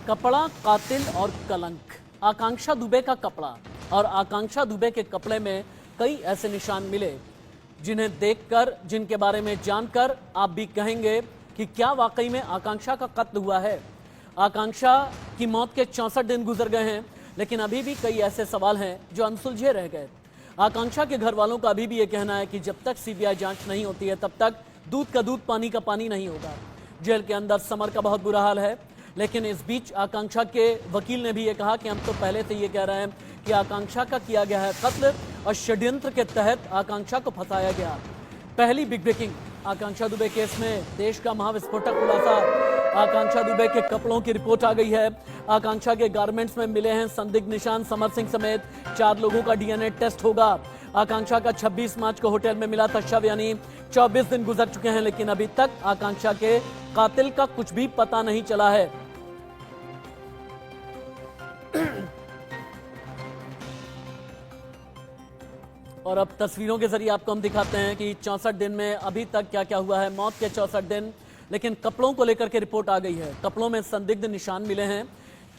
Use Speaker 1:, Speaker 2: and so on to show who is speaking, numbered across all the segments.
Speaker 1: कपड़ा, कातिल और कलंक। आकांक्षा दुबे का कपड़ा और आकांक्षा दुबे के कपड़े में कई ऐसे निशान मिले जिन्हें देखकर, जिनके बारे में जानकर आप भी कहेंगे कि क्या वाकई में आकांक्षा का कत्ल हुआ है। आकांक्षा की मौत के 64 दिन गुजर गए हैं, लेकिन अभी भी कई ऐसे सवाल हैं जो अनसुलझे रह गए। आकांक्षा के घर वालों का अभी भी ये कहना है कि जब तक सीबीआई जांच नहीं होती है तब तक दूध का दूध पानी का पानी नहीं होगा। जेल के अंदर समर का बहुत बुरा हाल है, लेकिन इस बीच आकांक्षा के वकील ने भी ये कहा कि हम तो पहले से ये कह रहे हैं कि आकांक्षा का किया गया है कत्ल और षड्यंत्र के तहत आकांक्षा को फंसाया गया। पहली बिग ब्रेकिंग, आकांक्षा दुबे केस में देश का महाविस्फोटक खुलासा। आकांक्षा दुबे के कपड़ों की रिपोर्ट आ गई है। आकांक्षा के गारमेंट्स में मिले हैं संदिग्ध निशान। समर सिंह समेत 4 लोगों का डीएनए टेस्ट होगा। आकांक्षा का 26 मार्च को होटल में मिला था शव, यानी 24 दिन गुजर चुके हैं, लेकिन अभी तक आकांक्षा के कातिल का कुछ भी पता नहीं चला है। और अब तस्वीरों के जरिए आपको हम दिखाते हैं कि 64 दिन में अभी तक क्या क्या हुआ है। मौत के 64 दिन, लेकिन कपड़ों को लेकर के रिपोर्ट आ गई है। कपड़ों में संदिग्ध निशान मिले हैं।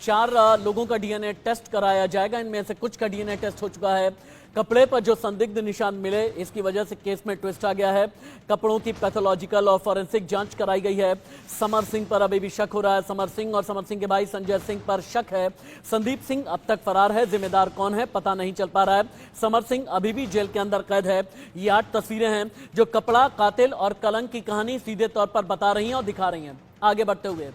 Speaker 1: 4 लोगों का डीएनए टेस्ट कराया जाएगा। इनमें से कुछ का डीएनए टेस्ट हो चुका है। कपड़े पर जो संदिग्ध निशान मिले, इसकी वजह से केस में ट्विस्ट आ गया है। कपड़ों की पैथोलॉजिकल और फॉरेंसिक जांच कराई गई है। समर सिंह पर अभी भी शक हो रहा है। समर सिंह और समर सिंह के भाई संजय सिंह पर शक है। संदीप सिंह अब तक फरार है। जिम्मेदार कौन है पता नहीं चल पा रहा है। समर सिंह अभी भी जेल के अंदर कैद है। ये 8 तस्वीरें हैं जो कपड़ा, कातिल और कलंक की कहानी सीधे तौर पर बता रही हैं और दिखा रही हैं। आगे बढ़ते हुए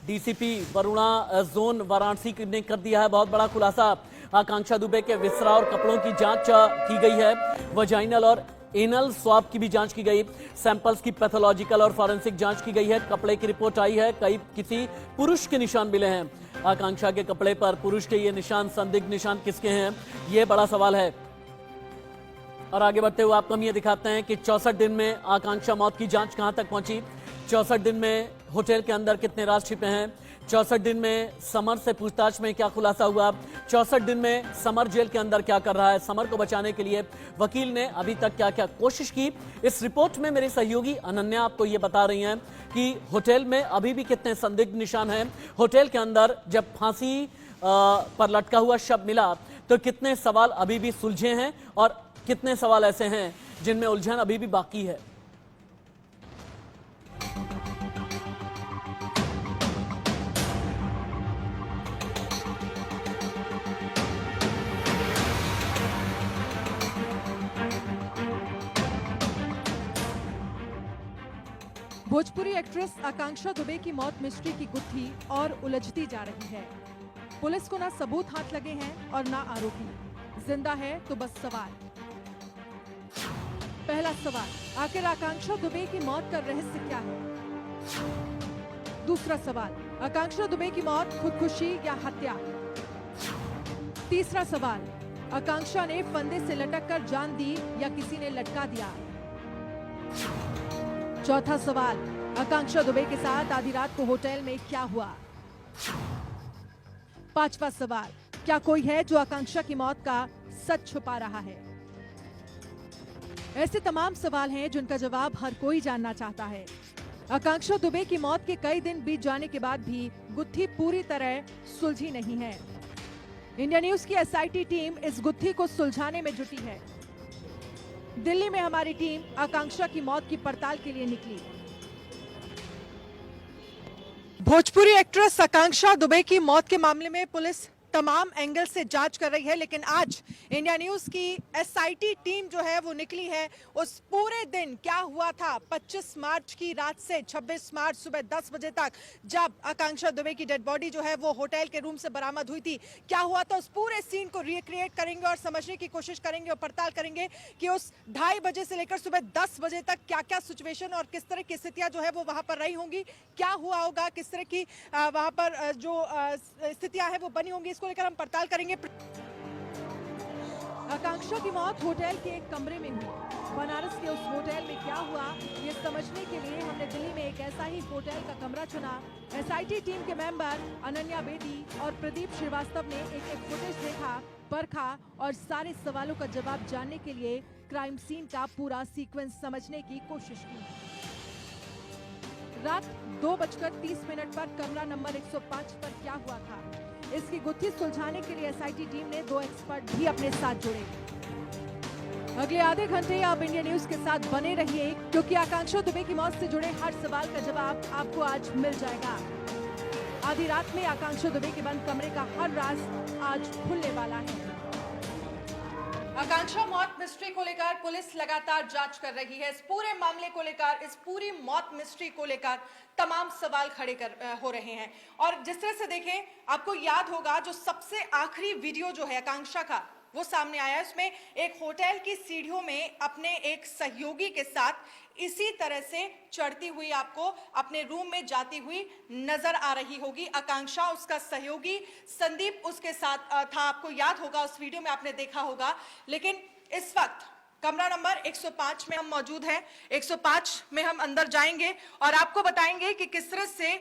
Speaker 1: डीसीपी वरुणा जोन वाराणसी ने कर दिया है बहुत बड़ा खुलासा। आकांक्षा दुबे के विसरा और कपड़ों की जांच की गई है। वजाइनल और एनल स्वाब की भी जांच की गई। सैंपल्स की पैथोलॉजिकल और फॉरेंसिक जांच की गई है। कपड़े की रिपोर्ट आई है। कई किसी पुरुष के निशान मिले हैं। आकांक्षा के कपड़े पर पुरुष के ये निशान, संदिग्ध निशान किसके हैं, ये बड़ा सवाल है। और आगे बढ़ते हुए आपको हम ये दिखाते हैं कि 64 दिन में आकांक्षा मौत की जांच कहां तक पहुंची। 64 दिन में होटल के अंदर कितने राज छिपे हैं। 64 दिन में समर से पूछताछ में क्या खुलासा हुआ। 64 दिन में समर जेल के अंदर क्या कर रहा है। समर को बचाने के लिए वकील ने अभी तक क्या क्या कोशिश की। इस रिपोर्ट में मेरी सहयोगी अनन्या आपको ये बता रही हैं कि होटल में अभी भी कितने संदिग्ध निशान हैं। होटल के अंदर जब फांसी पर लटका हुआ शव मिला तो कितने सवाल अभी भी सुलझे हैं और कितने सवाल ऐसे हैं जिनमें उलझन अभी भी बाकी है।
Speaker 2: भोजपुरी एक्ट्रेस आकांक्षा दुबे की मौत मिस्ट्री की गुत्थी और उलझती जा रही है। पुलिस को ना सबूत हाथ लगे हैं और ना आरोपी। जिंदा है तो बस सवाल। पहला सवाल, आखिर आकांक्षा दुबे की मौत का रहस्य क्या है। दूसरा सवाल, आकांक्षा दुबे की मौत खुदकुशी या हत्या। तीसरा सवाल, आकांक्षा ने फंदे से लटक कर जान दी या किसी ने लटका दिया। चौथा सवाल, आकांक्षा दुबे के साथ आधी रात को होटल में क्या हुआ। पांचवा सवाल, क्या कोई है जो आकांक्षा की मौत का सच छुपा रहा है। ऐसे तमाम सवाल हैं जिनका जवाब हर कोई जानना चाहता है। आकांक्षा दुबे की मौत के कई दिन बीत जाने के बाद भी गुत्थी पूरी तरह सुलझी नहीं है। इंडिया न्यूज की एसआईटी टीम इस गुत्थी को सुलझाने में जुटी है। दिल्ली में हमारी टीम आकांक्षा की मौत की पड़ताल के लिए निकली। भोजपुरी एक्ट्रेस आकांक्षा दुबे की मौत के मामले में पुलिस तमाम एंगल से जांच कर रही है, लेकिन आज इंडिया न्यूज की एसआईटी टीम जो है वो निकली है उस पूरे दिन क्या हुआ था 25 मार्च की रात से 26 मार्च सुबह 10 बजे तक, जब आकांक्षा दुबे की डेड बॉडी जो है वो होटल के रूम से बरामद हुई थी। क्या हुआ था उस पूरे सीन को रिक्रिएट करेंगे और समझने की कोशिश करेंगे और पड़ताल करेंगे कि उस 2:30 बजे से लेकर सुबह 10 बजे तक क्या क्या सिचुएशन और किस तरह की स्थितियां जो है वो वहां पर रही होंगी, क्या हुआ होगा, किस तरह की वहां पर जो स्थितियां है वो बनी होंगी, इसको लेकर हम पड़ताल करेंगे। आकांक्षा की मौत होटल के एक कमरे में हुई। बनारस के उस होटल में क्या हुआ ये समझने के लिए हमने दिल्ली में एक ऐसा ही होटल का कमरा चुना। एसआईटी टीम के मेंबर अनन्या बेदी और प्रदीप श्रीवास्तव ने एक एक फुटेज देखा, परखा और सारे सवालों का जवाब जानने के लिए क्राइम सीन का पूरा सीक्वेंस समझने की कोशिश की। रात 2:30 पर कमरा नंबर 105 पर क्या हुआ था, इसकी गुत्थी सुलझाने के लिए एसआईटी टीम ने 2 एक्सपर्ट भी अपने साथ जोड़े। अगले आधे घंटे आप इंडिया न्यूज के साथ बने रहिए, क्योंकि आकांक्षा दुबे की मौत से जुड़े हर सवाल का जवाब आपको आज मिल जाएगा। आधी रात में आकांक्षा दुबे के बंद कमरे का हर राज आज खुलने वाला है। आकांक्षा मौत मिस्ट्री को लेकर पुलिस लगातार जांच कर रही है। इस पूरे मामले को लेकर, इस पूरी मौत मिस्ट्री को लेकर तमाम सवाल खड़े हो रहे हैं। और जिस तरह से देखें, आपको याद होगा जो सबसे आखिरी वीडियो जो है आकांक्षा का, वो सामने आया। उसमें एक होटल की सीढ़ियों में अपने एक सहयोगी के साथ इसी तरह से चढ़ती हुई आपको अपने रूम में जाती हुई नजर आ रही होगी आकांक्षा। उसका सहयोगी संदीप उसके साथ था, आपको याद होगा, उस वीडियो में आपने देखा होगा। लेकिन इस वक्त कमरा नंबर 105 में हम मौजूद हैं। 105 में हम अंदर जाएंगे और आपको बताएंगे कि किस तरह से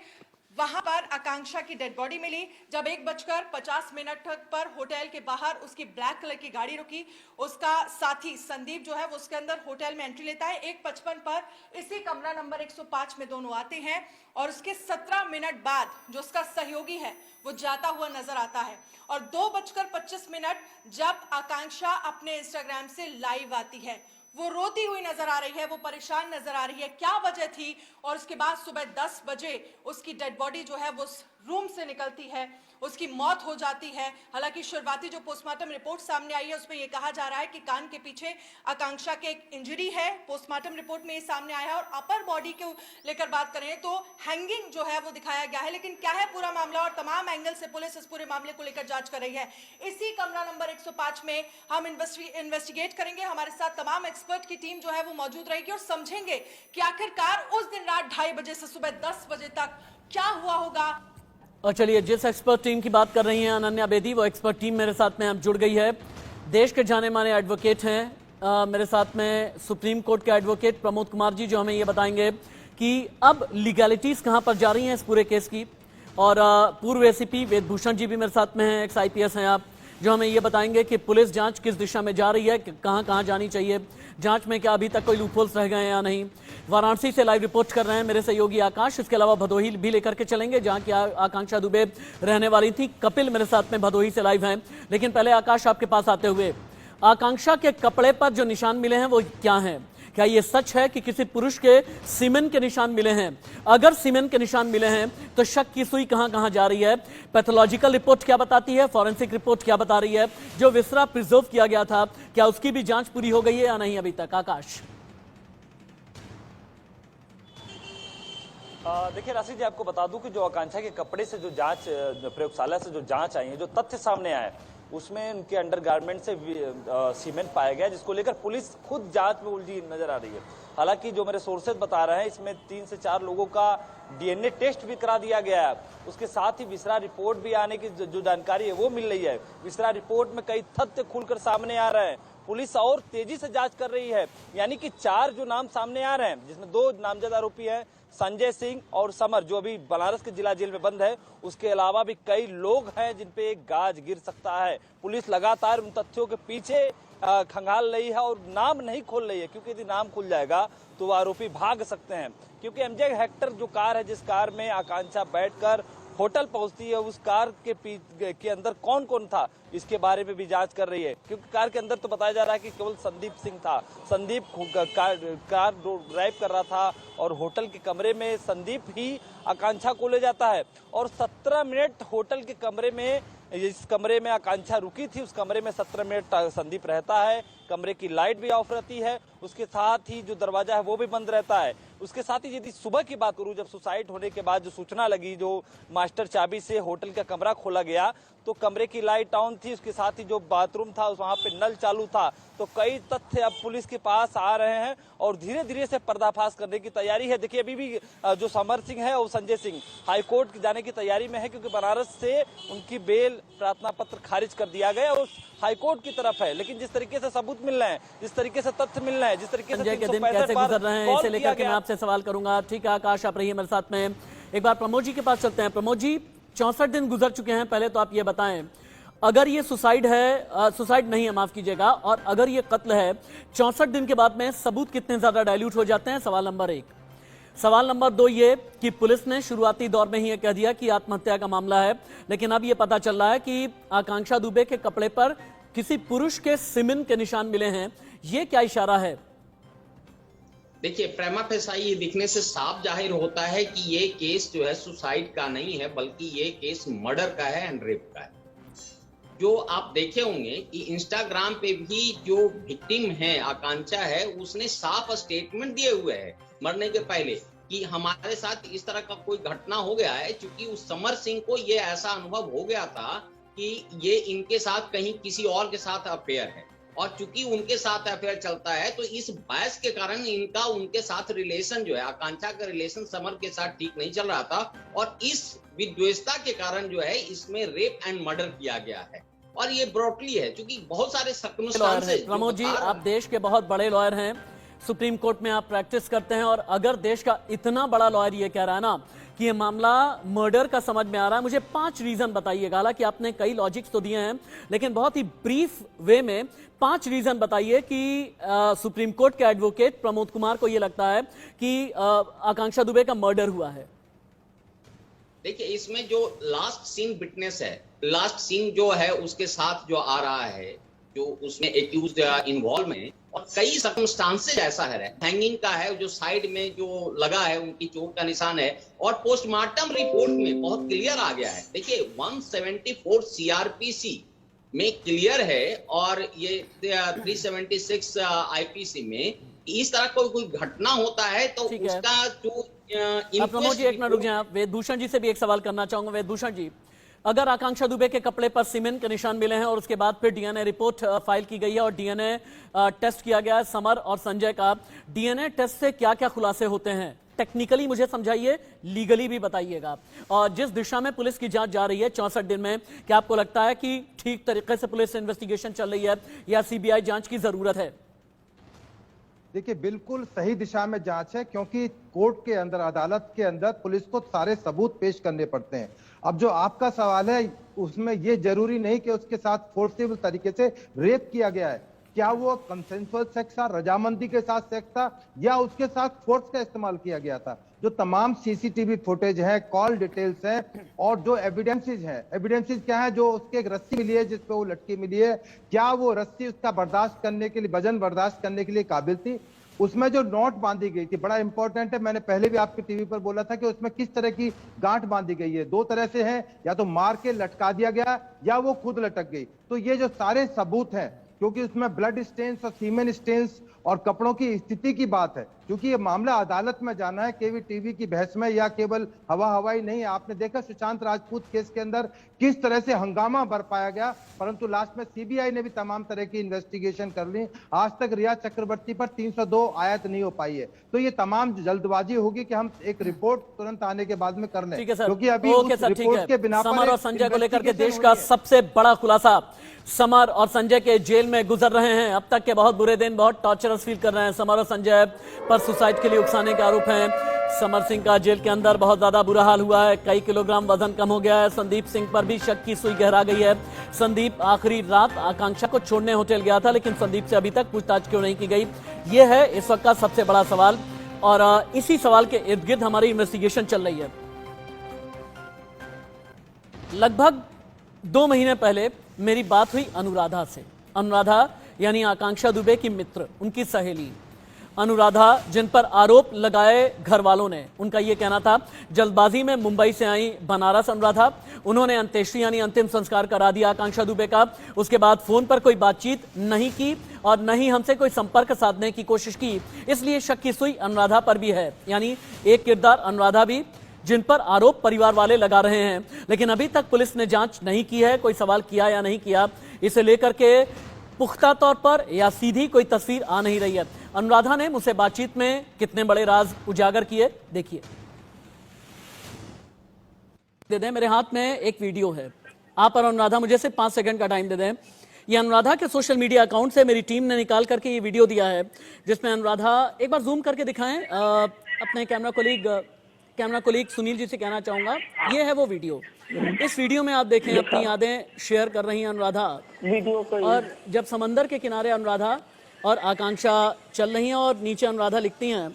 Speaker 2: वहां पर आकांक्षा की डेड बॉडी मिली। जब 1:50 पर होटल के बाहर उसकी ब्लैक कलर की गाड़ी रुकी, उसका साथी संदीप जो है वो उसके अंदर होटल में एंट्री लेता है। 1:55 पर इसी कमरा नंबर 105 में दोनों आते हैं और उसके 17 मिनट बाद जो उसका सहयोगी है वो जाता हुआ नजर आता है। और 2:25 जब आकांक्षा अपने इंस्टाग्राम से लाइव आती है, वो रोती हुई नजर आ रही है, वो परेशान नजर आ रही है, क्या वजह थी। और उसके बाद सुबह 10 बजे उसकी डेड बॉडी जो है वो रूम से निकलती है, उसकी मौत हो जाती है। हालांकि शुरुआती जो पोस्टमार्टम रिपोर्ट सामने आई है उसमें यह कहा जा रहा है कि कान के पीछे आकांक्षा के एक इंजरी है। पोस्टमार्टम रिपोर्ट में ये सामने आया है। और अपर बॉडी को लेकर बात करें तो हैंगिंग जो है वो दिखाया गया है। लेकिन क्या है पूरा मामला, और तमाम एंगल से पुलिस इस पूरे मामले को लेकर जांच कर रही है। इसी कमरा नंबर 105 में हम इन्वेस्टिगेट करेंगे। हमारे साथ तमाम एक्सपर्ट की टीम जो है वो मौजूद रहेगी और समझेंगे कि आखिरकार उस दिन रात 2:30 बजे से सुबह 10 बजे तक क्या हुआ होगा।
Speaker 1: और चलिए, जिस एक्सपर्ट टीम की बात कर रही हैं अनन्या बेदी, वो एक्सपर्ट टीम मेरे साथ में अब जुड़ गई है। देश के जाने माने एडवोकेट हैं मेरे साथ में सुप्रीम कोर्ट के एडवोकेट प्रमोद कुमार जी, जो हमें ये बताएंगे कि अब लीगैलिटीज कहां पर जा रही हैं इस पूरे केस की। और पूर्व एसीपी वेदभूषण जी भी मेरे साथ में हैं, एक्स IPS हैं आप, जो हमें ये बताएंगे कि पुलिस जांच किस दिशा में जा रही है, कहां कहां जानी चाहिए, जांच में क्या अभी तक कोई लूपहोल्स रह गए हैं या नहीं। वाराणसी से लाइव रिपोर्ट कर रहे हैं मेरे सहयोगी आकाश। इसके अलावा भदोही भी लेकर के चलेंगे, जहां की आकांक्षा दुबे रहने वाली थी। कपिल मेरे साथ में भदोही से लाइव हैं। लेकिन पहले आकाश, आपके पास आते हुए, आकांक्षा के कपड़े पर जो निशान मिले हैं वो क्या हैं? क्या ये सच है कि किसी पुरुष के सीमेन के निशान मिले हैं? अगर सीमेन के निशान मिले हैं तो शक की सुई कहां कहां जा रही है? पैथोलॉजिकल रिपोर्ट क्या बताती है? फॉरेंसिक रिपोर्ट क्या बता रही है? जो विसरा प्रिजर्व किया गया था, क्या उसकी भी जांच पूरी हो गई है या नहीं अभी तक? आकाश।
Speaker 3: देखिए राशि जी, आपको बता दूं कि जो आकांक्षा के कपड़े से जो जांच, प्रयोगशाला से जो जांच आई है, जो तथ्य सामने आए उसमें उनके अंडरगारमेंट से सीमेंट पाया गया, जिसको लेकर पुलिस खुद जांच में उलझी नजर आ रही है। हालांकि जो मेरे सोर्सेज बता रहे हैं, इसमें 3 से 4 लोगों का DNA टेस्ट भी करा दिया गया है। उसके साथ ही विसरा रिपोर्ट भी आने की जो जानकारी है वो मिल रही है। विसरा रिपोर्ट में कई तथ्य खुलकर सामने आ रहे हैं। पुलिस और तेजी से जांच कर रही है। यानी कि 4 जो नाम सामने आ रहे हैं, जिसमें 2 नामजद आरोपी हैं, संजय सिंह और समर, जो अभी बनारस के जिला जेल में बंद है। उसके अलावा भी कई लोग हैं जिन पे एक गाज गिर सकता है। पुलिस लगातार उन तथ्यों के पीछे खंगाल रही है और नाम नहीं खोल रही है, क्योंकि यदि नाम खुल जाएगा तो आरोपी भाग सकते हैं। क्योंकि MJ हेक्टर जो कार है, जिस कार में आकांक्षा बैठकर होटल पहुंचती है, उस कार के अंदर कौन कौन था, इसके बारे में भी जांच कर रही है। क्योंकि कार के अंदर तो बताया जा रहा है कि केवल संदीप सिंह था। संदीप कार ड्राइव कर रहा था और होटल के कमरे में संदीप ही आकांक्षा को ले जाता है। और 17 मिनट होटल के कमरे में, जिस कमरे में आकांक्षा रुकी थी, उस कमरे में 17 मिनट संदीप रहता है। कमरे की लाइट भी ऑफ रहती है, उसके साथ ही जो दरवाजा है वो भी बंद रहता है। उसके साथ ही यदि सुबह की बात करूं, जब सुसाइड होने के बाद जो सूचना लगी, जो मास्टर चाबी से होटल का कमरा खोला गया, तो कमरे की लाइट ऑन थी, उसके साथ ही जो बाथरूम था वहां पे नल चालू था। तो कई तथ्य अब पुलिस के पास आ रहे हैं और धीरे धीरे से पर्दाफाश करने की तैयारी है। देखिए, अभी भी जो समर सिंह है और संजय सिंह हाईकोर्ट जाने की तैयारी में है, क्योंकि बनारस से उनकी बेल प्रार्थना पत्र खारिज कर दिया गया और हाईकोर्ट की तरफ है। लेकिन जिस तरीके से सबूत मिल रहे हैं, जिस तरीके से तथ्य मिल रहे हैं, जिस तरीके से
Speaker 1: के दिन कैसे गुजर रहे हैं, इसे लेकर के मैं आपसे सवाल करूंगा। ठीक है आकाश, आप रहिए मेरे साथ में। एक बार प्रमोद जी के पास चलते हैं। प्रमोद जी, 64 दिन गुजर चुके हैं। पहले तो आप ये बताएं, अगर ये सुसाइड है, सुसाइड नहीं है, माफ कीजिएगा, और अगर ये कत्ल है, 64 दिन के बाद में सबूत कितने ज्यादा डाइल्यूट हो जाते हैं? सवाल नंबर 1। सवाल नंबर 2 ये कि पुलिस ने शुरुआती दौर में ही ये कह दिया कि आत्महत्या का मामला है, लेकिन अब ये पता चल रहा है कि आकांक्षा दुबे के कपड़े पर किसी पुरुष के सीमेन के निशान मिले हैं। ये क्या इशारा है?
Speaker 4: देखिए, प्रेमा फेसाई ये दिखने से साफ जाहिर होता है कि ये केस जो है सुसाइड का नहीं है, बल्कि ये केस मर्डर का है एंड रेप का है। जो आप देखे होंगे कि इंस्टाग्राम पे भी जो विक्टिम है, आकांक्षा है, उसने साफ स्टेटमेंट दिए हुए है मरने के पहले कि हमारे साथ इस तरह का कोई घटना हो गया है, क्योंकि उस समर सिंह को ये ऐसा अनुभव हो गया था कि ये इनके साथ कहीं किसी और के साथ अफेयर है, और चूंकि उनके साथ अफेयर चलता है तो इस बहस के कारण इनका उनके साथ रिलेशन जो है, आकांक्षा का रिलेशन समर के साथ ठीक नहीं चल रहा था, और इस विद्वेषता के कारण जो है इसमें रेप एंड मर्डर किया गया है। और ये ब्रॉडली है, क्योंकि बहुत सारे सर्कमस्टांसेस।
Speaker 1: प्रमोद जी, आप देश के बहुत बड़े लॉयर हैं, सुप्रीम कोर्ट में आप प्रैक्टिस करते हैं, और अगर देश का इतना बड़ा लॉयर ये कह रहा है ना कि ये मामला मर्डर का समझ में आ रहा है, मुझे 5 रीजन बताइएगा। हालांकि आपने कई लॉजिक्स तो दिए हैं, लेकिन बहुत ही ब्रीफ वे में 5 रीजन बताइए कि सुप्रीम कोर्ट के एडवोकेट प्रमोद कुमार को ये लगता है कि आकांक्षा दुबे का मर्डर हुआ है।
Speaker 4: देखिए, इसमें जो लास्ट सीन विटनेस है, लास्ट सीन जो है उसके साथ जो आ रहा है, जो उसमें एक्यूज्ड इन्वॉल्व है, और कई सर्कमस्टांसेस ऐसा है, हैंगिंग का है, जो साइड में जो लगा है उनकी चोट का निशान है, और पोस्टमार्टम रिपोर्ट में बहुत क्लियर आ गया है। देखिए, 174 सीआरपीसी में क्लियर है, और ये 376 आईपीसी में इस तरह कोई घटना होता है तो उसका जो
Speaker 1: प्रमोद जी, एक मिनट रुक जाएं आप। वेदभूषण जी से भी एक सवाल करना चाहूंगा। वेदभूषण जी, अगर आकांक्षा दुबे के कपड़े पर सीमेन के निशान मिले हैं और उसके बाद फिर डीएनए रिपोर्ट फाइल की गई है और डीएनए टेस्ट किया गया है समर और संजय का, डीएनए टेस्ट से क्या क्या खुलासे होते हैं? टेक्निकली मुझे समझाइए, लीगली भी बताइएगा। और जिस दिशा में पुलिस की जांच जा रही है 64 दिन में, क्या आपको लगता है कि ठीक तरीके से पुलिस इन्वेस्टिगेशन चल रही है या सीबीआई जांच की जरूरत है?
Speaker 5: देखिए, बिल्कुल सही दिशा में जांच है, क्योंकि कोर्ट के अंदर, अदालत के अंदर पुलिस को सारे सबूत पेश करने पड़ते हैं। अब जो आपका सवाल है उसमें ये जरूरी नहीं कि उसके साथ फोर्सेबल तरीके से रेप किया गया है। क्या वो कंसेंसुअल सेक्स था, रजामंदी के साथ सेक्स था, या उसके साथ फोर्स का इस्तेमाल किया गया था? जो तमाम सीसीटीवी फुटेज है, कॉल डिटेल्स है, और जो एविडेंसेस है, एविडेंसेस क्या है? जो उसके एक रस्सी मिली है जिसपे वो लटकी मिली है, क्या वो रस्सी उसका बर्दाश्त करने के लिए, वजन बर्दाश्त करने के लिए काबिल थी? उसमें जो नोट बांधी गई थी, बड़ा इंपॉर्टेंट है, मैंने पहले भी आपके टीवी पर बोला था कि उसमें किस तरह की गांठ बांधी गई है। 2 तरह से है, या तो मार के लटका दिया गया या वो खुद लटक गई। तो ये जो सारे सबूत हैं, क्योंकि उसमें ब्लड स्टेन्स और सीमेन स्टेन्स और कपड़ों की स्थिति की बात है, क्योंकि ये मामला अदालत में जाना है, केवल टीवी की बहस में या केवल हवाई नहीं। आपने देखा सुशांत राजपूत केस के अंदर किस तरह से हंगामा बरपाया गया, परंतु लास्ट में सीबीआई ने भी तमाम तरह की इन्वेस्टिगेशन कर ली। आज तक रिया चक्रवर्ती पर 302 आयत नहीं हो पाई है। तो ये तमाम जल्दबाजी होगी कि हम एक रिपोर्ट तुरंत आने के बाद में कर लें, क्योंकि अभी उस रिपोर्ट के बिना
Speaker 1: समर और संजय को लेकर के देश का सबसे बड़ा खुलासा, समर और संजय के जेल में गुजर रहे हैं। अब तक के बहुत बुरे दिन, बहुत टॉर्चरस फील कर रहे हैं। समर और संजय पर सुसाइड के लिए उकसाने के आरोप हैं। समर सिंह का जेल के अंदर बहुत ज्यादा बुरा हाल हुआ है, कई किलोग्राम वजन कम हो गया है। संदीप सिंह पर भी शक की सुई गहरा गई है। संदीप आखिरी रात आकांक्षा को छोड़ने होटल गया था, लेकिन संदीप से अभी तक पूछताछ क्यों नहीं की गई, यह है इस वक्त का सबसे बड़ा सवाल। और इसी सवाल के इर्द गिर्द हमारी इन्वेस्टिगेशन चल रही है। लगभग 2 महीने पहले मेरी बात हुई अनुराधा से। अनुराधा यानी आकांक्षा दुबे की मित्र, उनकी सहेली अनुराधा, जिन पर आरोप लगाए घर वालों ने। उनका यह कहना था जल्दबाजी में मुंबई से आई बनारस अनुराधा, उन्होंने अंत्येष्टि यानी अंतिम संस्कार करा दिया आकांक्षा दुबे का। उसके बाद फोन पर कोई बातचीत नहीं की और न ही हमसे कोई संपर्क साधने की कोशिश की, इसलिए शक की सुई अनुराधा पर भी है। यानी एक किरदार अनुराधा भी, जिन पर आरोप परिवार वाले लगा रहे हैं। लेकिन अभी तक पुलिस ने जांच नहीं की है, कोई सवाल किया या नहीं किया, इसे लेकर के पुख्ता तौर पर या सीधी कोई तस्वीर आ नहीं रही है। अनुराधा ने मुझसे बातचीत में कितने बड़े राज उजागर किए, देखिए। दे दें, मेरे हाथ में एक वीडियो है, आप और अनुराधा मुझे सिर्फ 5 सेकंड का टाइम दे दें। ये अनुराधा के सोशल मीडिया अकाउंट से मेरी टीम ने निकाल करके ये वीडियो दिया है, जिसमें अनुराधा, एक बार जूम करके दिखाएं, अपने कैमरा कोलीग सुनील जी से कहना चाहूंगा, ये है वो वीडियो। इस वीडियो में आप देखें अपनी यादें शेयर कर रही हैं अनुराधा, और जब समंदर के किनारे अनुराधा और आकांक्षा चल रही हैं और नीचे अनुराधा लिखती हैं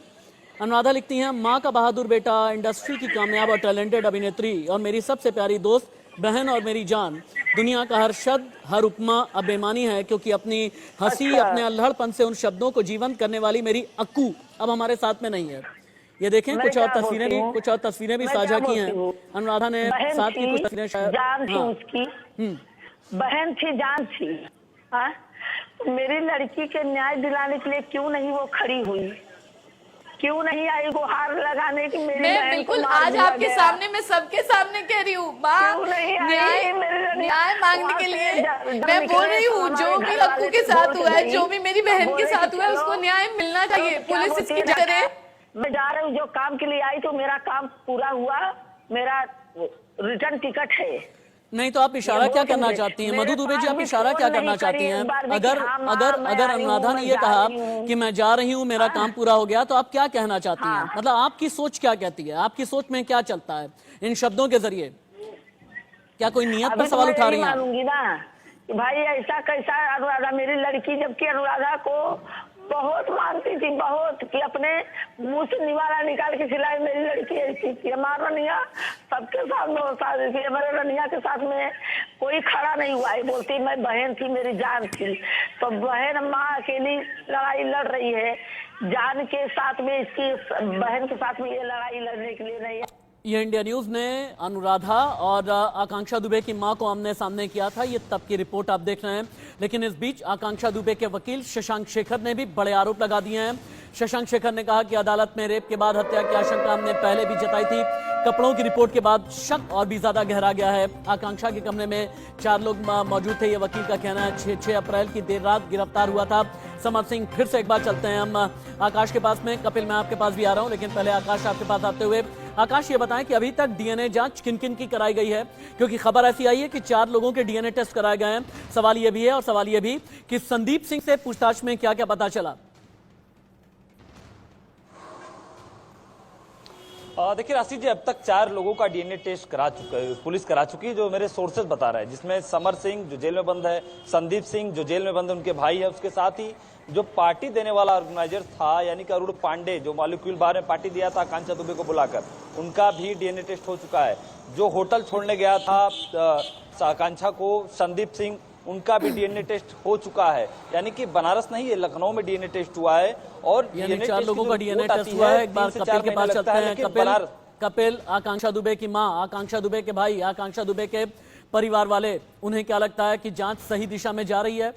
Speaker 1: अनुराधा लिखती हैं, माँ का बहादुर बेटा, इंडस्ट्री की कामयाब और टैलेंटेड अभिनेत्री और मेरी सबसे प्यारी दोस्त, बहन और मेरी जान। दुनिया का हर शब्द, हर उपमा अब बेमानी है, क्योंकि अपनी हंसी, अपने अल्हड़पन से उन शब्दों को जीवंत करने वाली मेरी अक्कू अब हमारे साथ में नहीं है। ये देखें, कुछ और तस्वीरें भी साझा की हैं अनुराधा ने, साथ की कुछ तस्वीरें शायद।
Speaker 6: जान थी उसकी, बहन थी, जान थी। हाँ? मेरी लड़की के न्याय दिलाने के लिए क्यों नहीं वो खड़ी हुई, क्यों नहीं आई गुहार लगाने की मेरी
Speaker 7: मैं
Speaker 6: बहन
Speaker 7: बिल्कुल
Speaker 6: को मार
Speaker 7: आज
Speaker 6: दिया
Speaker 7: आपके
Speaker 6: गया।
Speaker 7: सामने, मैं सबके सामने कह रही हूँ,
Speaker 6: क्यों नहीं आई?
Speaker 7: न्याय मांगने के लिए मैं बोल रही हूँ, जो भी अक्कू के साथ हुआ है, जो भी मेरी बहन के साथ हुआ है, उसको न्याय मिलना चाहिए। पुलिस इसकी जांच करे।
Speaker 6: मैं जा रही हूँ, जो काम के लिए आई तो मेरा काम पूरा हुआ, मेरा रिटर्न टिकट है।
Speaker 1: नहीं तो आप इशारा क्या करना चाहती हैं मधु दुबे जी, आप इशारा क्या करना चाहती हैं? अगर अनुराधा ने ये कहा कि मैं जा रही हूँ, मेरा काम पूरा हो गया, तो आप क्या कहना चाहती हैं? मतलब आपकी सोच क्या कहती है? आपकी सोच में क्या चलता है इन शब्दों के जरिए? क्या कोई नियत पर सवाल उठा रही हैं?
Speaker 6: मानूंगी ना कि भाई ऐसा कैसा अनुराधा, मेरी लड़की, जबकि अनुराधा को बहुत मानती थी, बहुत, कि अपने मुंह से निवाला निकाल के खिलाई। मेरी लड़की ऐसी थी, हमारा रनिया सबके साथ में शादी थी, हमारे रनिया के साथ में कोई खड़ा नहीं हुआ है। बोलती मैं बहन थी, मेरी जान थी। तो बहन, माँ अकेली लड़ाई लड़ रही है जान के साथ में, इसकी बहन के साथ में ये लड़ाई लड़ने के लिए नहीं है।
Speaker 1: ये इंडिया न्यूज ने अनुराधा और आकांक्षा दुबे की मां को आमने सामने किया था, ये तब की रिपोर्ट आप देख रहे हैं। लेकिन इस बीच आकांक्षा दुबे के वकील शशांक शेखर ने भी बड़े आरोप लगा दिए हैं। शशांक शेखर ने कहा कि अदालत में रेप के बाद हत्या की आशंका हमने पहले भी जताई थी। कपड़ों की रिपोर्ट के बाद शक और भी ज्यादा गहरा गया है। आकांक्षा के कमरे में 4 लोग मौजूद थे, ये वकील का कहना है। 6 अप्रैल की देर रात गिरफ्तार हुआ था समर सिंह। फिर से एक बार चलते हैं हम आकाश के पास में। कपिल, मैं आपके पास भी आ रहा हूं, लेकिन पहले आकाश आपके पास आते हुए, आकाश ये बताएं कि अभी तक डीएनए जांच किन किन की कराई गई है? क्योंकि खबर ऐसी आई है कि 4 लोगों के डीएनए टेस्ट कराए गए हैं। सवाल ये भी है, और सवाल ये भी कि संदीप सिंह से पूछताछ में क्या क्या पता चला?
Speaker 3: देखिए राशि जी, अब तक 4 लोगों का डीएनए टेस्ट पुलिस करा चुकी है, जो मेरे सोर्सेज बता रहे हैं, जिसमें समर सिंह जो जेल में बंद है, संदीप सिंह जो जेल में बंद है, उनके भाई है, उसके साथ ही जो पार्टी देने वाला ऑर्गेनाइजर था यानी कि अरुण पांडे, जो मॉलिक्यूल बार में पार्टी दिया था आकांक्षा दुबे को बुलाकर, उनका भी डीएनए टेस्ट हो चुका है। जो होटल छोड़ने गया था आकांक्षा को, संदीप सिंह, उनका भी डीएनए टेस्ट हो चुका है। यानी कि बनारस नहीं, ये लखनऊ में डीएनए टेस्ट हुआ है। और
Speaker 1: 4 लोगों का डीएनए टेस्ट हुआ है। एक बार कपिल के पास चलते हैं। कपिल, आकांक्षा दुबे की मां, आकांक्षा दुबे के भाई, आकांक्षा दुबे के परिवार वाले, उन्हें क्या लगता है कि जांच सही दिशा में जा रही है?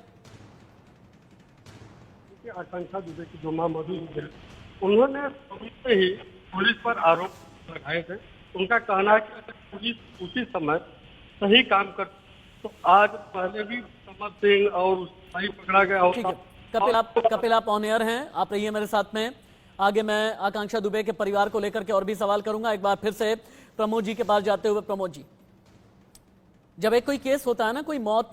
Speaker 8: आकांक्षा दुबे की जो मां मधु दुबे, उन्होंने से ही पुलिस पर आरोप लगाए थे। उनका कहना है कि अगर पुलिस उसी समय सही काम कर तो आज पहले भी समर सिंह और भाई पकड़ा गया होता।
Speaker 1: ठीक है कपिल, आप ऑन एयर हैं, आप रहिए मेरे साथ में। आगे मैं आकांक्षा दुबे के परिवार को लेकर के और भी सवाल करूंगा। एक बार फिर से प्रमोद जी के पास जाते हुए, प्रमोद जी, जब एक कोई केस होता है ना, कोई मौत,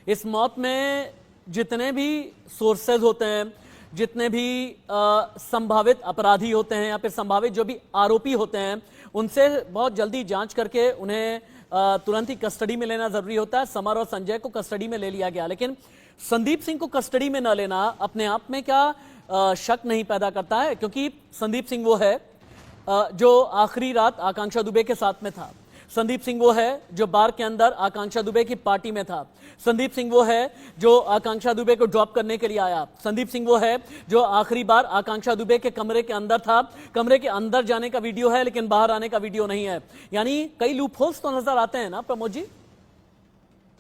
Speaker 1: इस मौत में जितने भी सोर्सेज होते हैं, जितने भी संभावित अपराधी होते हैं या फिर संभावित जो भी आरोपी होते हैं, उनसे बहुत जल्दी जांच करके उन्हें तुरंत ही कस्टडी में लेना जरूरी होता है। समर और संजय को कस्टडी में ले लिया गया, लेकिन संदीप सिंह को कस्टडी में न लेना अपने आप में क्या शक नहीं पैदा करता है? क्योंकि संदीप सिंह वो है जो आखिरी रात आकांक्षा दुबे के साथ में था। संदीप सिंह वो है जो बार के अंदर आकांक्षा दुबे की पार्टी में था। संदीप सिंह वो है जो आकांक्षा दुबे को ड्रॉप करने के लिए आया। संदीप सिंह वो है जो आखिरी बार आकांक्षा दुबे के कमरे के अंदर था। कमरे के अंदर जाने का वीडियो है, लेकिन बाहर आने का वीडियो नहीं है। यानी कई लूप होल्स तो नजर आते हैं ना प्रमोद जी?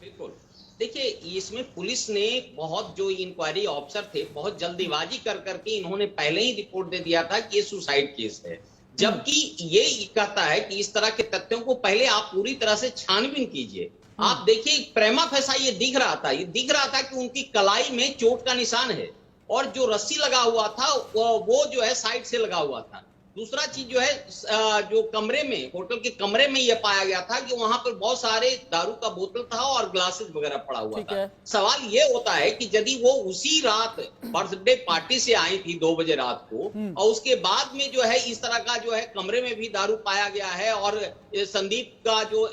Speaker 4: बिल्कुल। देखिए, इसमें पुलिस ने बहुत, जो इंक्वायरी ऑफिसर थे, बहुत जल्दीबाजी कर करके इन्होंने पहले ही रिपोर्ट दे दिया था कि ये सुसाइड केस है, जबकि ये कहता है कि इस तरह के तथ्यों को पहले आप पूरी तरह से छानबीन कीजिए। आप देखिए, प्रेमा फैसा ये दिख रहा था कि उनकी कलाई में चोट का निशान है, और जो रस्सी लगा हुआ था वो जो है साइड से लगा हुआ था। दूसरा चीज जो है, जो कमरे में, होटल के कमरे में यह पाया गया था कि वहां पर बहुत सारे दारू का बोतल था और ग्लासेस वगैरह पड़ा हुआ था। सवाल ये होता है कि यदि वो उसी रात बर्थडे पार्टी से आई थी 2 बजे रात को, और उसके बाद में जो है इस तरह का जो है कमरे में भी दारू पाया गया है, और संदीप का जो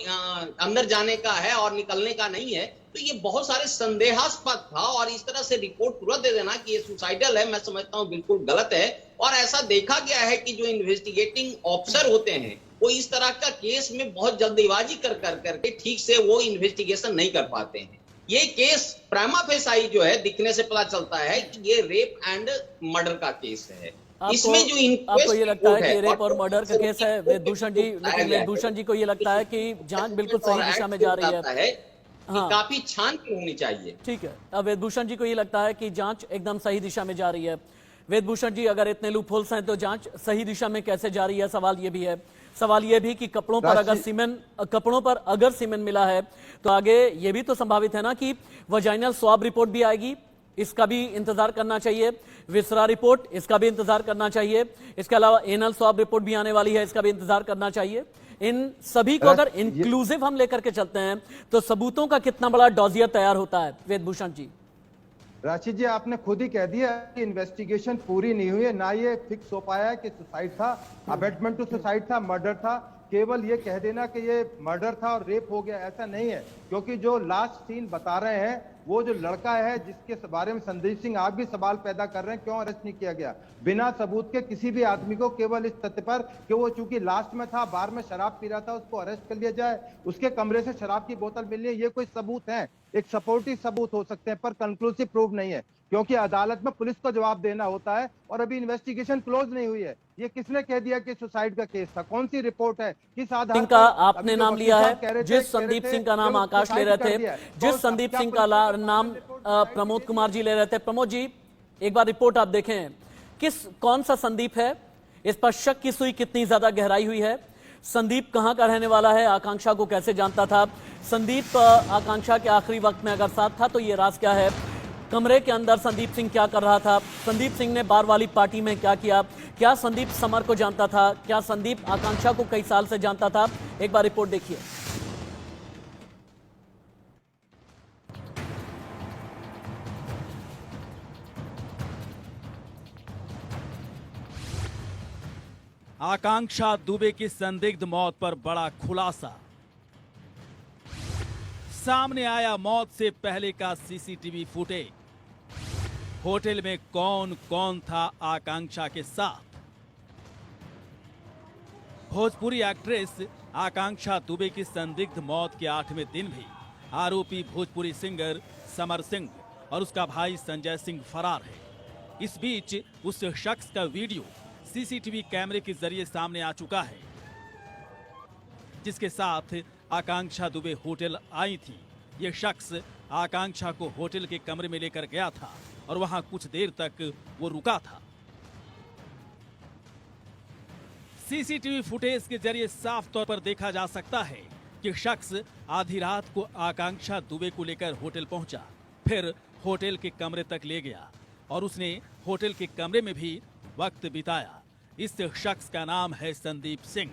Speaker 4: अंदर जाने का है और निकलने का नहीं है, तो ये बहुत सारे संदेहास्पद था, और इस तरह से रिपोर्ट तुरंत दे देना कि ये सुसाइडल है, मैं समझता हूं बिल्कुल गलत है। और ऐसा देखा गया है कि जो इन्वेस्टिगेटिंग ऑफिसर होते हैं वो इस तरह का केस में बहुत जल्दीबाजी करके ठीक से वो इन्वेस्टिगेशन नहीं कर पाते हैं। ये केस प्रेमा फेसाई जो है दिखने से पता चलता है कि ये रेप एंड मर्डर का केस है। इसमें जो
Speaker 1: आपको ये लगता है कि रेप और मर्डर का केस है वेदभूषण जी, लेकिन वेदभूषण जी को ये लगता है कि जांच बिल्कुल सही दिशा में जा रही है।
Speaker 4: हाँ, काफी छानबीन होनी चाहिए।
Speaker 1: ठीक है, अब वेदभूषण जी को ये लगता है कि जांच एकदम सही दिशा में जा रही है। वेदभूषण जी, अगर इतने लूपहोल्स हैं तो जांच सही दिशा में कैसे जा रही है? सवाल ये भी है, सवाल ये भी कि कपड़ों पर अगर सीमेंट मिला है तो आगे ये भी तो संभावित है ना कि वजाइनल स्वाब रिपोर्ट भी आएगी, इसका भी इंतजार करना चाहिए। विसरा रिपोर्ट, इसका भी इंतजार करना चाहिए। इसके अलावा एनल स्वाब रिपोर्ट भी आने वाली है, इसका भी इंतजार करना चाहिए। इन सभी को अगर इंक्लूसिव हम लेकर के चलते हैं तो सबूतों का कितना बड़ा डॉजियर तैयार होता है? वेदभूषण जी,
Speaker 5: राशि जी, आपने खुद ही कह दिया कि इन्वेस्टिगेशन पूरी नहीं हुई है, ना ये फिक्स हो पाया है कि सुसाइड था, अबेटमेंट टू सुसाइड था, मर्डर था। केवल ये कह देना कि ये मर्डर था और रेप हो गया, ऐसा नहीं है, क्योंकि जो लास्ट सीन बता रहे हैं वो जो लड़का है जिसके बारे में संदीप सिंह आप भी सवाल पैदा कर रहे हैं, क्यों अरेस्ट नहीं किया गया बिना सबूत के किसी भी आदमी को, केवल इस तथ्य पर कि वो चूंकि लास्ट में था, बार में शराब पी रहा था, उसको अरेस्ट कर लिया जाए, उसके कमरे से शराब की बोतल मिली है, ये कोई सबूत है? एक सपोर्टिव सबूत हो सकते हैं पर कंक्लूसिव प्रूफ नहीं है, क्योंकि अदालत में पुलिस को जवाब देना होता है और अभी इन्वेस्टिगेशन क्लोज नहीं हुई है। ये किसने कह दिया कि सुसाइड का केस था? कौन सी रिपोर्ट है, किस आधार
Speaker 1: का आपने नाम लिया है? जिस संदीप सिंह का नाम आकाश ले रहे थे, जिस संदीप सिंह का नाम प्रमोद कुमार जी ले रहे थे, प्रमोद जी एक बार रिपोर्ट आप देखें, कौन सा संदीप है? इस पर शक की सुई कितनी ज्यादा गहराई हुई है? संदीप कहां का रहने वाला है? आकांक्षा को कैसे जानता था? संदीप आकांक्षा के आखिरी वक्त में अगर साथ था तो ये राज क्या है? कमरे के अंदर संदीप सिंह क्या कर रहा था? संदीप सिंह ने बार वाली पार्टी में क्या किया? क्या संदीप समर को जानता था? क्या संदीप आकांक्षा को कई साल से जानता था? एक बार रिपोर्ट देखिए।
Speaker 9: आकांक्षा दुबे की संदिग्ध मौत पर बड़ा खुलासा सामने आया। मौत से पहले का सीसीटीवी फुटेज। होटल में कौन कौन था आकांक्षा के साथ? भोजपुरी एक्ट्रेस आकांक्षा दुबे की संदिग्ध मौत के 8वें दिन भी आरोपी भोजपुरी सिंगर समर सिंह और उसका भाई संजय सिंह फरार है। इस बीच उस शख्स का वीडियो सीसीटीवी कैमरे के जरिए सामने आ चुका है जिसके साथ आकांक्षा दुबे होटल आई थी। यह शख्स आकांक्षा को होटल के कमरे में लेकर गया था और वहां कुछ देर तक वो रुका था। सीसीटीवी फुटेज के जरिए साफ तौर पर देखा जा सकता है कि शख्स आधी रात को आकांक्षा दुबे को लेकर होटल पहुंचा, फिर होटल के कमरे तक ले गया और उसने होटल के कमरे में भी वक्त बिताया। इस शख्स का नाम है संदीप सिंह।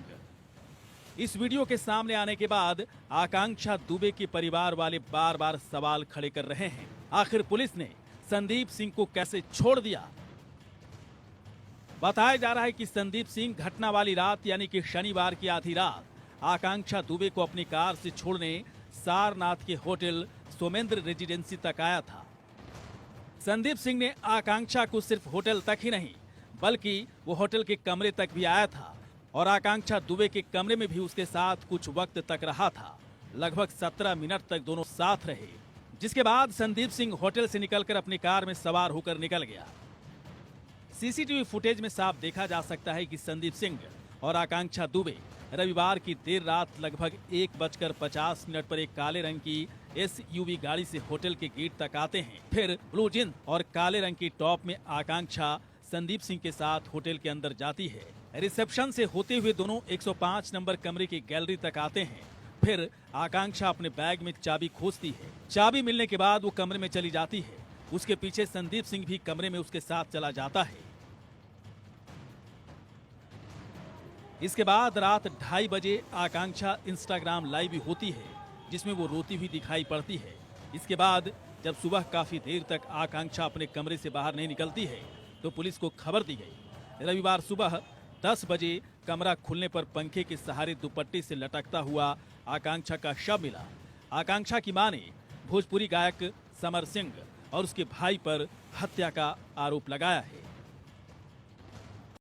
Speaker 9: इस वीडियो के सामने आने के बाद आकांक्षा दुबे के परिवार वाले बार बार सवाल खड़े कर रहे हैं, आखिर पुलिस ने संदीप सिंह को कैसे छोड़ दिया? बताया जा रहा है कि संदीप सिंह घटना वाली रात यानी कि शनिवार की आधी रात आकांक्षा दुबे को अपनी कार से छोड़ने सारनाथ के होटल सोमेंद्र रेजिडेंसी तक आया था। संदीप सिंह ने आकांक्षा को सिर्फ होटल तक ही नहीं बल्कि वो होटल के कमरे तक भी आया था और आकांक्षा दुबे के कमरे में भी उसके साथ कुछ वक्त तक रहा था। लगभग 17 मिनट तक दोनों साथ रहे, जिसके बाद संदीप सिंह होटल से निकलकर अपनी कार में सवार होकर निकल गया। सीसीटीवी फुटेज में साफ देखा जा सकता है कि संदीप सिंह और आकांक्षा दुबे रविवार की देर रात लगभग 1:50 पर एक काले रंग की SUV गाड़ी से होटल के गेट तक आते हैं। फिर ब्लू जींस और काले रंग की टॉप में आकांक्षा संदीप सिंह के साथ होटल के अंदर जाती है। रिसेप्शन से होते हुए दोनों 105 नंबर कमरे की गैलरी तक आते हैं। फिर आकांक्षा अपने बैग में चाबी खोजती है। चाबी मिलने के बाद वो कमरे में चली जाती है। उसके पीछे संदीप सिंह भी कमरे में उसके साथ चला जाता है। इसके बाद रात 2:30 बजे आकांक्षा इंस्टाग्राम लाइव भी होती है जिसमें वो रोती हुई दिखाई पड़ती है। इसके बाद जब सुबह काफी देर तक आकांक्षा अपने कमरे से बाहर नहीं निकलती है तो पुलिस को खबर दी गई। रविवार सुबह 10 बजे कमरा खुलने पर पंखे के सहारे दुपट्टे से लटकता हुआ आकांक्षा का शव मिला। आकांक्षा की मां ने भोजपुरी गायक समर सिंह और उसके भाई पर हत्या का आरोप लगाया है।